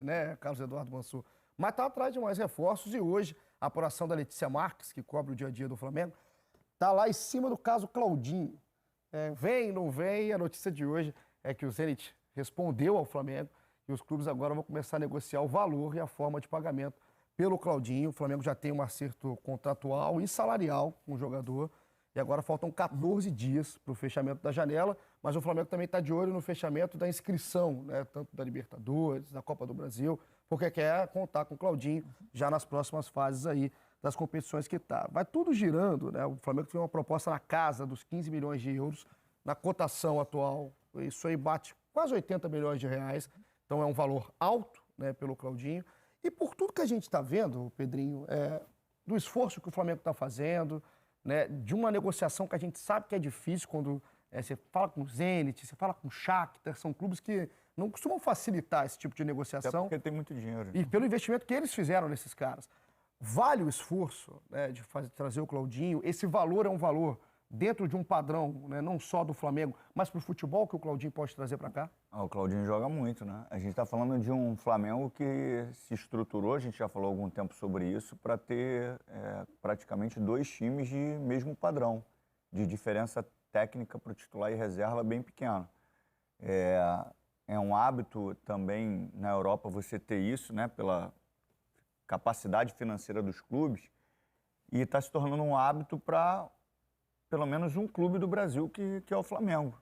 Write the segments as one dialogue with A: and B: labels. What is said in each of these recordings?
A: né, Carlos Eduardo Mansur? Mas está atrás de mais reforços e hoje a apuração da Letícia Marques, que cobre o dia a dia do Flamengo, está lá em cima do caso Claudinho. Vem, não vem, a notícia de hoje é que o Zenit respondeu ao Flamengo e os clubes agora vão começar a negociar o valor e a forma de pagamento pelo Claudinho. O Flamengo já tem um acerto contratual e salarial com o jogador e agora faltam 14 dias para o fechamento da janela, mas o Flamengo também está de olho no fechamento da inscrição, né, tanto da Libertadores, da Copa do Brasil, porque quer contar com o Claudinho já nas próximas fases aí das competições que está. Vai tudo girando, né? O Flamengo tem uma proposta na casa dos 15 milhões de euros, na cotação atual, isso aí bate quase 80 milhões de reais, então é um valor alto, né, pelo Claudinho. E por tudo que a gente está vendo, Pedrinho, do esforço que o Flamengo está fazendo, né, de uma negociação que a gente sabe que é difícil quando você fala com o Zenit, você fala com o Shakhtar, são clubes que não costumam facilitar esse tipo de negociação.
B: Até porque tem muito dinheiro.
A: E pelo investimento que eles fizeram nesses caras. Vale o esforço, né, de trazer o Claudinho? Esse valor é um valor dentro de um padrão, né, não só do Flamengo, mas para o futebol que o Claudinho pode trazer para cá?
B: O Claudinho joga muito, né? A gente está falando de um Flamengo que se estruturou, a gente já falou há algum tempo sobre isso, para ter praticamente dois times de mesmo padrão, de diferença técnica para o titular e reserva bem pequena. É um hábito também na Europa você ter isso, né, pela capacidade financeira dos clubes, e está se tornando um hábito para pelo menos um clube do Brasil que é o Flamengo.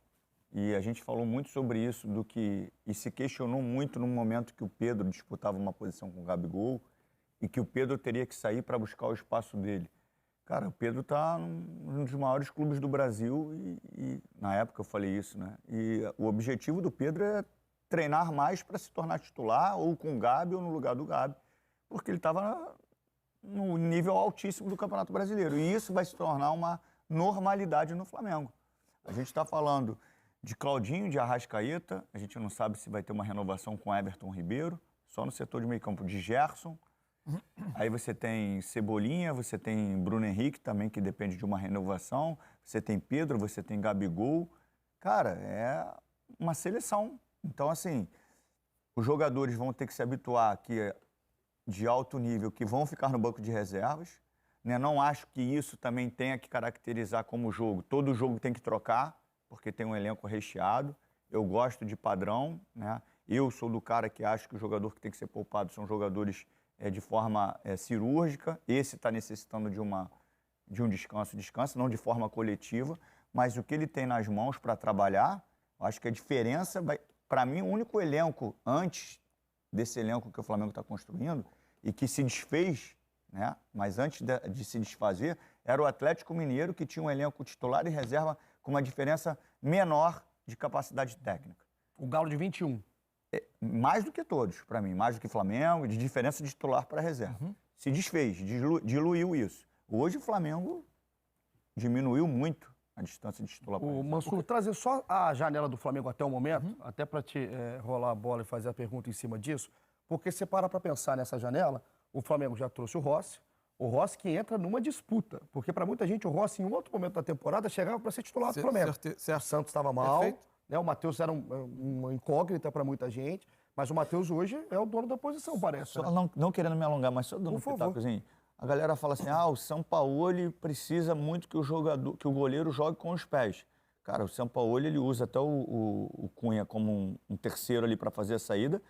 B: E a gente falou muito sobre isso, e se questionou muito no momento que o Pedro disputava uma posição com o Gabigol e que o Pedro teria que sair para buscar o espaço dele. Cara, o Pedro está num dos maiores clubes do Brasil e na época eu falei isso, né? E o objetivo do Pedro é treinar mais para se tornar titular, ou com o Gabi ou no lugar do Gabi, porque ele estava no nível altíssimo do Campeonato Brasileiro. E isso vai se tornar uma normalidade no Flamengo. A gente está falando de Claudinho, de Arrascaeta, a gente não sabe se vai ter uma renovação com Everton Ribeiro, só no setor de meio campo de Gerson. Aí você tem Cebolinha, você tem Bruno Henrique também, que depende de uma renovação, você tem Pedro, você tem Gabigol. Cara, é uma seleção. Então, assim, os jogadores vão ter que se habituar aqui de alto nível, que vão ficar no banco de reservas. Né? Não acho que isso também tenha que caracterizar como jogo. Todo jogo tem que trocar, porque tem um elenco recheado. Eu gosto de padrão, né? Eu sou do cara que acha que o jogador que tem que ser poupado são jogadores de forma cirúrgica. Esse está necessitando de um descanso, não de forma coletiva. Mas o que ele tem nas mãos para trabalhar, acho que a diferença vai... Para mim, o único elenco antes desse elenco que o Flamengo está construindo e que se desfez, né? Mas antes de se desfazer, era o Atlético Mineiro, que tinha um elenco titular e reserva com uma diferença menor de capacidade técnica.
A: O Galo de 21.
B: Mais do que todos, para mim. Mais do que Flamengo, de diferença de titular para reserva. Se desfez, diluiu isso. Hoje o Flamengo diminuiu muito a distância de titular para reserva.
A: Mansur, trazer só a janela do Flamengo até o momento, até para te rolar a bola e fazer a pergunta em cima disso, porque você para pensar nessa janela, o Flamengo já trouxe o Rossi que entra numa disputa, porque para muita gente o Rossi em um outro momento da temporada chegava para ser titular do Flamengo. O Santos estava mal, né? O Matheus era uma incógnita para muita gente, mas o Matheus hoje é o dono da posição, parece.
B: Só não querendo me alongar, mas só dando um pitacozinho. A galera fala assim, o Sampaoli precisa muito que o goleiro jogue com os pés. Cara, o Sampaoli ele usa até o Cunha como um terceiro ali para fazer a saída,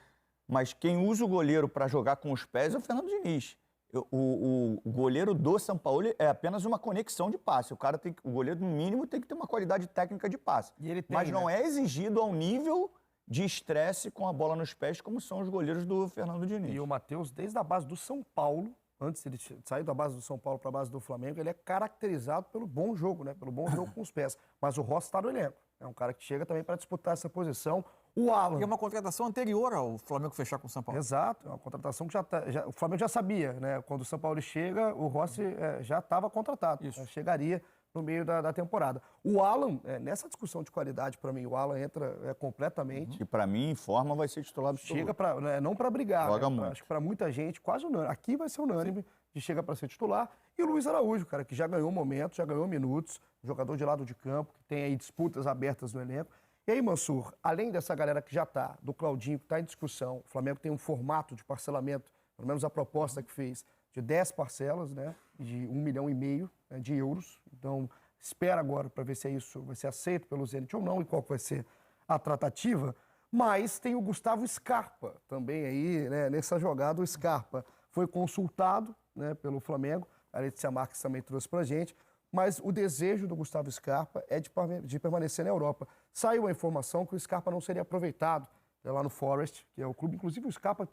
B: mas quem usa o goleiro para jogar com os pés é o Fernando Diniz. O goleiro do Sampaoli é apenas uma conexão de passe. O goleiro, no mínimo, tem que ter uma qualidade técnica de passe. Mas não é exigido ao nível de estresse com a bola nos pés, como são os goleiros do Fernando Diniz.
A: E o Matheus, desde a base do São Paulo, antes de ele sair da base do São Paulo para a base do Flamengo, ele é caracterizado pelo bom jogo, né? Pelo bom jogo com os pés. Mas o Rossi está no elenco. É um cara que chega também para disputar essa posição. O Alan...
C: E é uma contratação anterior ao Flamengo fechar com o São Paulo.
A: Exato, é uma contratação que o Flamengo já sabia, né? Quando o São Paulo chega, o Rossi já estava contratado. Isso. Chegaria no meio da temporada. O Alan, nessa discussão de qualidade, para mim, o Alan entra completamente.
B: E para mim, em forma, vai ser titular absoluto.
A: Chega para, não para brigar,
B: joga muito.
A: Acho que para muita gente, quase unânime. Aqui vai ser unânime, de chega para ser titular. E o Luiz Araújo, cara, que já ganhou momentos, já ganhou minutos, jogador de lado de campo, que tem aí disputas abertas no elenco. E aí, Mansur, além dessa galera que já está, do Claudinho, que está em discussão, o Flamengo tem um formato de parcelamento, pelo menos a proposta que fez, de 10 parcelas, né, de 1,5 milhão, né, de euros. Então, espera agora para ver se isso vai ser aceito pelo Zenit ou não e qual que vai ser a tratativa. Mas tem o Gustavo Scarpa também aí, né, nessa jogada. O Scarpa foi consultado, né, pelo Flamengo, a Letícia Marques também trouxe para a gente, mas o desejo do Gustavo Scarpa é de permanecer na Europa. Saiu a informação que o Scarpa não seria aproveitado, né, lá no Forest, que é o clube. Inclusive, o Scarpa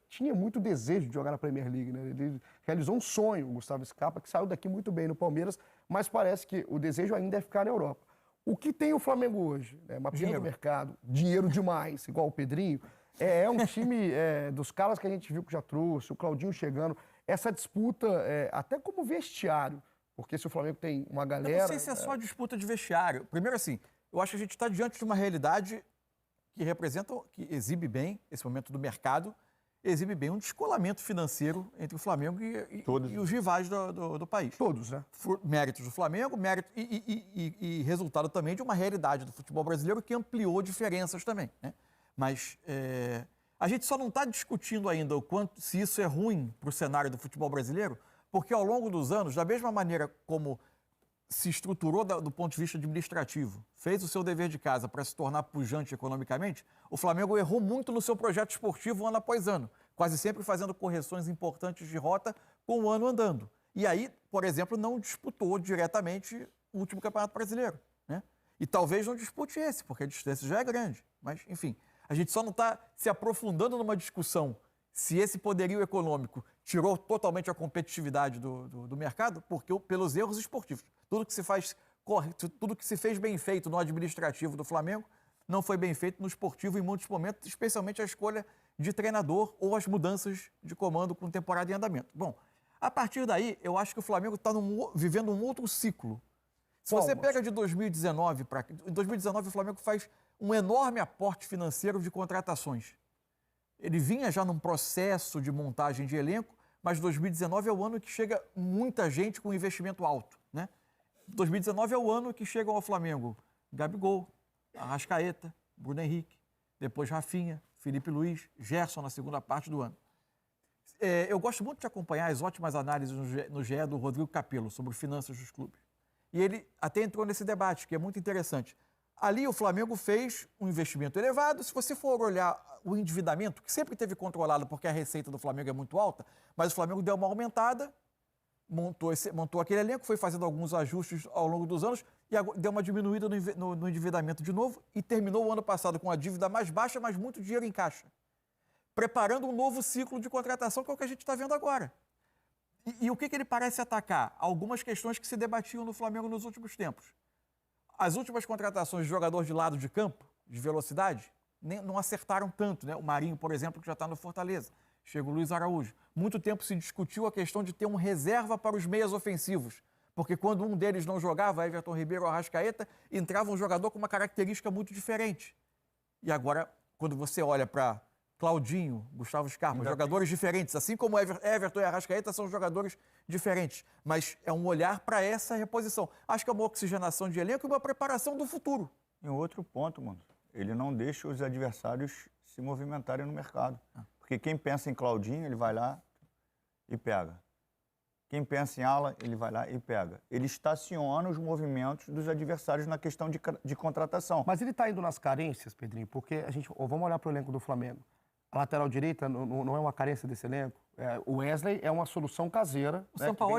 A: tinha muito desejo de jogar na Premier League, né? Ele realizou um sonho, o Gustavo Scarpa, que saiu daqui muito bem no Palmeiras, mas parece que o desejo ainda é ficar na Europa. O que tem o Flamengo hoje? Né? Mapeando o mercado, dinheiro demais, igual o Pedrinho. É um time dos caras que a gente viu que já trouxe, o Claudinho chegando. Essa disputa, até como vestiário, porque se o Flamengo tem uma galera...
C: Eu não sei se é só disputa de vestiário. Primeiro, assim, eu acho que a gente está diante de uma realidade que exibe bem esse momento do mercado, exibe bem um descolamento financeiro entre o Flamengo e os rivais do país.
A: Todos, né?
C: Méritos do Flamengo, mérito e resultado também de uma realidade do futebol brasileiro que ampliou diferenças também, né? Mas a gente só não está discutindo ainda se isso é ruim para o cenário do futebol brasileiro, porque ao longo dos anos, da mesma maneira como se estruturou do ponto de vista administrativo, fez o seu dever de casa para se tornar pujante economicamente, o Flamengo errou muito no seu projeto esportivo ano após ano, quase sempre fazendo correções importantes de rota com o ano andando. E aí, por exemplo, não disputou diretamente o último Campeonato Brasileiro, né? E talvez não dispute esse, porque a distância já é grande. Mas, enfim, a gente só não está se aprofundando numa discussão se esse poderio econômico tirou totalmente a competitividade do mercado, porque pelos erros esportivos. Tudo que se fez bem feito no administrativo do Flamengo não foi bem feito no esportivo em muitos momentos, especialmente a escolha de treinador ou as mudanças de comando com temporada em andamento. Bom, a partir daí, eu acho que o Flamengo está vivendo um outro ciclo. Se você pega de 2019 para... Em 2019, o Flamengo faz um enorme aporte financeiro de contratações. Ele vinha já num processo de montagem de elenco, mas 2019 é o ano que chega muita gente com investimento alto, né? 2019 é o ano que chegam ao Flamengo Gabigol, Arrascaeta, Bruno Henrique, depois Rafinha, Felipe Luiz, Gerson na segunda parte do ano. Eu gosto muito de acompanhar as ótimas análises no GE do Rodrigo Capello sobre finanças dos clubes. E ele até entrou nesse debate, que é muito interessante. Ali o Flamengo fez um investimento elevado. Se você for olhar o endividamento, que sempre teve controlado porque a receita do Flamengo é muito alta, mas o Flamengo deu uma aumentada, montou aquele elenco, foi fazendo alguns ajustes ao longo dos anos e deu uma diminuída no endividamento de novo e terminou o ano passado com a dívida mais baixa, mas muito dinheiro em caixa, preparando um novo ciclo de contratação, que é o que a gente está vendo agora. E o que ele parece atacar? Algumas questões que se debatiam no Flamengo nos últimos tempos. As últimas contratações de jogador de lado de campo, de velocidade, não acertaram tanto, né? O Marinho, por exemplo, que já está no Fortaleza. Chega o Luiz Araújo. Muito tempo se discutiu a questão de ter um reserva para os meias ofensivos, porque quando um deles não jogava, Everton Ribeiro ou Arrascaeta, entrava um jogador com uma característica muito diferente. E agora, quando você olha para Claudinho, Gustavo Scarpa, jogadores diferentes, assim como Everton e Arrascaeta são jogadores diferentes, mas é um olhar para essa reposição. Acho que é uma oxigenação de elenco e uma preparação do futuro.
B: E um outro ponto, mano, ele não deixa os adversários se movimentarem no mercado. Porque quem pensa em Claudinho, ele vai lá e pega. Quem pensa em Alan, ele vai lá e pega. Ele estaciona os movimentos dos adversários na questão de contratação.
A: Mas ele está indo nas carências, Pedrinho, porque vamos olhar para o elenco do Flamengo. A lateral direita não é uma carência desse elenco. O Wesley é uma solução caseira.
C: O São Paulo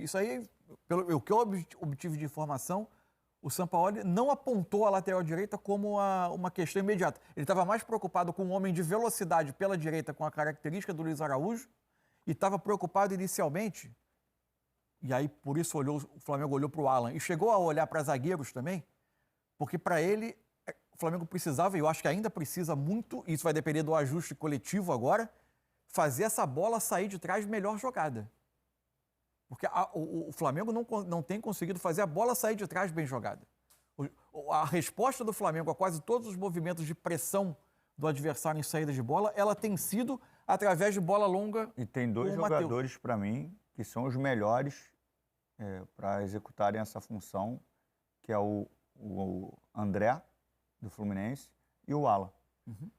C: isso aí, pelo que eu obtive de informação, o Sampaoli não apontou a lateral direita como uma questão imediata. Ele estava mais preocupado com um homem de velocidade pela direita, com a característica do Luiz Araújo, e estava preocupado inicialmente, e aí por isso o Flamengo olhou para o Alan, e chegou a olhar para zagueiros também, porque para ele o Flamengo precisava, e eu acho que ainda precisa muito, e isso vai depender do ajuste coletivo agora, fazer essa bola sair de trás melhor jogada. Porque o Flamengo não tem conseguido fazer a bola sair de trás bem jogada. A resposta do Flamengo a quase todos os movimentos de pressão do adversário em saída de bola, ela tem sido através de bola longa.
B: E tem dois jogadores, para mim, que são os melhores para executarem essa função, que é o o André, do Fluminense, e o Alan.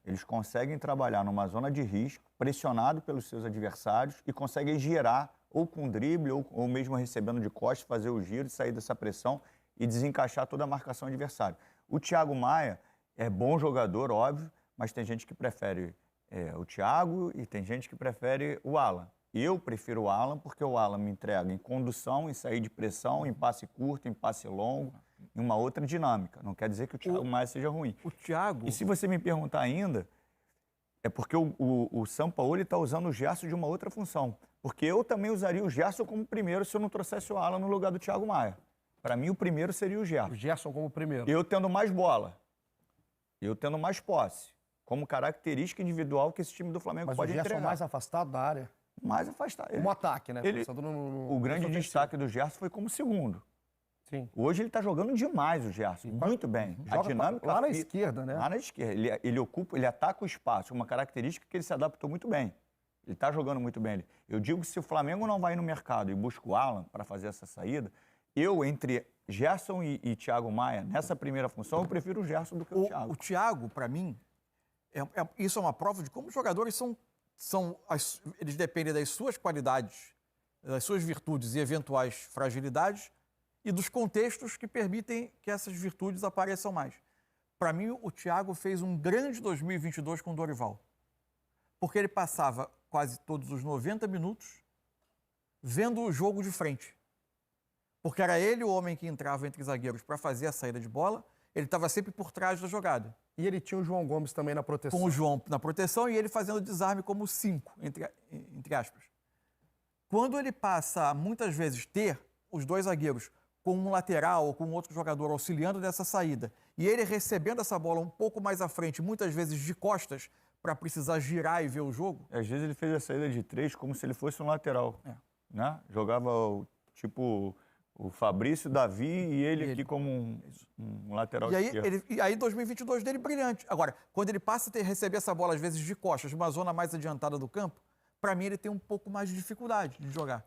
B: Eles conseguem trabalhar numa zona de risco, pressionado pelos seus adversários, e conseguem girar, ou com drible, ou mesmo recebendo de costas, fazer o giro e sair dessa pressão e desencaixar toda a marcação adversária. O Thiago Maia é bom jogador, óbvio, mas tem gente que prefere o Thiago e tem gente que prefere o Alan. Eu prefiro o Alan porque o Alan me entrega em condução, em sair de pressão, em passe curto, em passe longo, em uma outra dinâmica. Não quer dizer que o Thiago Maia seja ruim.
C: O Thiago...
B: E se você me perguntar ainda, é porque o Sampaoli está usando o Gerson de uma outra função. Porque eu também usaria o Gerson como primeiro se eu não trouxesse o Alan no lugar do Thiago Maia. Para mim, o primeiro seria o Gerson.
A: O Gerson como primeiro.
B: Eu tendo mais bola, eu tendo mais posse, como característica individual que esse time do Flamengo
A: Mas
B: pode
A: o Gerson
B: entregar.
A: mais afastado da área.
B: Mais afastado.
A: Como ataque, né?
B: O grande destaque do Gerson foi como segundo.
A: Sim.
B: Hoje ele está jogando demais o Gerson, muito bem. A dinâmica
A: lá na esquerda, né?
B: Lá na esquerda. Ele ataca o espaço, uma característica que ele se adaptou muito bem. Ele está jogando muito bem. Eu digo que se o Flamengo não vai no mercado e busca o Alan para fazer essa saída, eu, entre Gerson e Thiago Maia, nessa primeira função, eu prefiro o Gerson do que o Thiago.
C: O Thiago, para mim, isso é uma prova de como os jogadores eles dependem das suas qualidades, das suas virtudes e eventuais fragilidades e dos contextos que permitem que essas virtudes apareçam mais. Para mim, o Thiago fez um grande 2022 com o Dorival, porque ele passava quase todos os 90 minutos vendo o jogo de frente. Porque era ele o homem que entrava entre zagueiros para fazer a saída de bola, ele estava sempre por trás da jogada.
A: E ele tinha o João Gomes também na proteção.
C: Com o João na proteção e ele fazendo desarme como 5, entre aspas. Quando ele passa a muitas vezes ter os dois zagueiros com um lateral ou com outro jogador auxiliando nessa saída, e ele recebendo essa bola um pouco mais à frente, muitas vezes de costas, para precisar girar e ver o jogo.
B: Às vezes ele fez a saída de 3 como se ele fosse um lateral. Né? Jogava o Fabrício, o Davi e ele aqui como um lateral esquerdo.
C: E aí 2022 dele brilhante. Agora, quando ele passa a receber essa bola às vezes de costas, de uma zona mais adiantada do campo, para mim ele tem um pouco mais de dificuldade de jogar.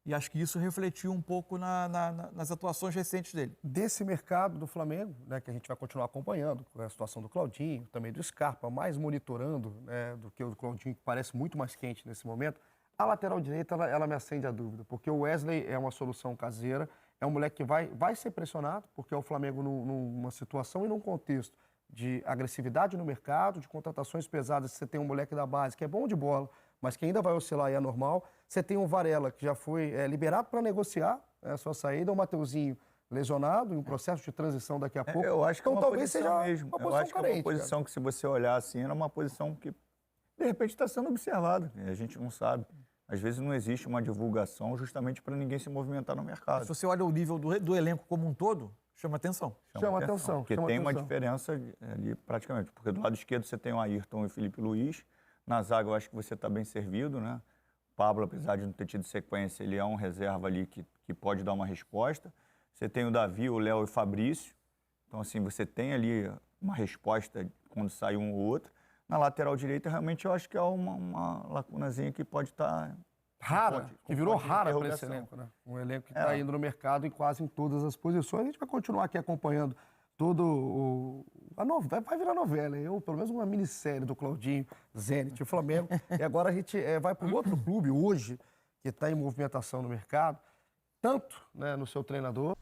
C: E acho que isso refletiu um pouco nas atuações recentes dele.
A: Desse mercado do Flamengo, né, que a gente vai continuar acompanhando, com a situação do Claudinho, também do Scarpa, mais monitorando, né, do que o do Claudinho, que parece muito mais quente nesse momento, a lateral direita, ela me acende a dúvida, porque o Wesley é uma solução caseira, é um moleque que vai ser pressionado, porque é o Flamengo numa situação e num contexto de agressividade no mercado, de contratações pesadas. Você tem um moleque da base que é bom de bola, mas que ainda vai oscilar e é normal. Você tem o Varela, que já foi liberado para negociar a sua saída, o Mateuzinho lesionado, em um processo de transição daqui a pouco.
B: Eu acho que
A: então,
B: é uma
A: talvez
B: posição
A: seja
B: mesmo.
A: uma posição
B: eu acho
A: carente,
B: que é uma posição
A: cara.
B: que, se você olhar assim, era uma posição que, de repente, está sendo observada. A gente não sabe. Às vezes não existe uma divulgação justamente para ninguém se movimentar no mercado.
C: Se você olha o nível do elenco como um todo, chama atenção.
A: Chama atenção.
B: Porque tem uma diferença ali praticamente. Porque do lado esquerdo você tem o Ayrton e o Felipe Luiz. Na zaga eu acho que você está bem servido, né? O Pablo, apesar de não ter tido sequência, ele é um reserva ali que pode dar uma resposta. Você tem o Davi, o Léo e o Fabrício. Então, assim, você tem ali uma resposta quando sai um ou outro. Na lateral direita, realmente, eu acho que é uma lacunazinha que pode estar...
A: Rara, que virou rara para esse
B: interrogação.
A: elenco, né? Um elenco que está indo no mercado em quase em todas as posições. A gente vai continuar aqui acompanhando todo a novela, vai virar novela, pelo menos uma minissérie do Claudinho, Zenit, o Flamengo. E agora a gente vai para um outro clube hoje, que está em movimentação no mercado, tanto, né, no seu treinador.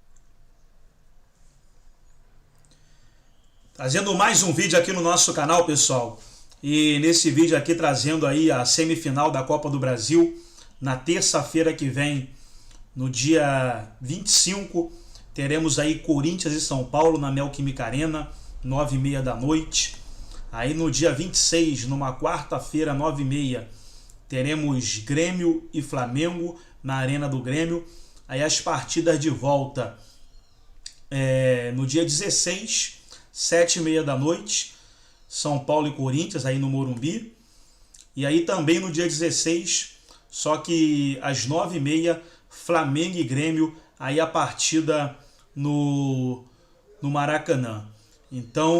D: Trazendo mais um vídeo aqui no nosso canal, pessoal. E nesse vídeo aqui trazendo aí a semifinal da Copa do Brasil, na terça-feira que vem, no dia 25, teremos aí Corinthians e São Paulo na Neoquímica Arena, 9h30 da noite. Aí no dia 26, numa quarta-feira, 9h30, teremos Grêmio e Flamengo na Arena do Grêmio. Aí as partidas de volta no dia 16, 7h30 da noite, São Paulo e Corinthians aí no Morumbi. E aí também no dia 16, só que às 9h30, Flamengo e Grêmio, aí a partida no Maracanã. Então,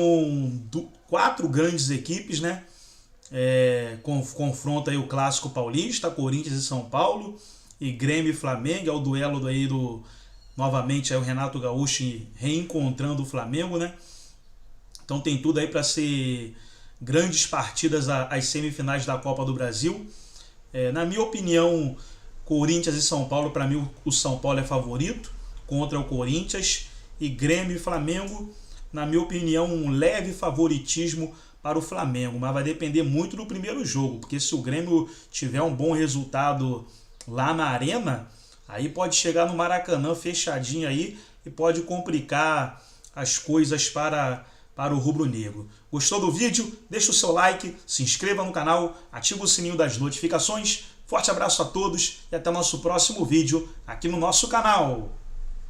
D: 4 grandes equipes, né? Confronta aí o clássico paulista, Corinthians e São Paulo, e Grêmio e Flamengo, é o duelo aí novamente aí o Renato Gaúcho reencontrando o Flamengo, né? Então tem tudo aí para ser grandes partidas as semifinais da Copa do Brasil. Na minha opinião, Corinthians e São Paulo, para mim o São Paulo é favorito contra o Corinthians, e Grêmio e Flamengo, na minha opinião, um leve favoritismo para o Flamengo, mas vai depender muito do primeiro jogo, porque se o Grêmio tiver um bom resultado lá na Arena, aí pode chegar no Maracanã fechadinho aí e pode complicar as coisas para o rubro-negro. Gostou do vídeo? Deixa o seu like, se inscreva no canal, ativa o sininho das notificações. Forte abraço a todos e até o nosso próximo vídeo aqui no nosso canal.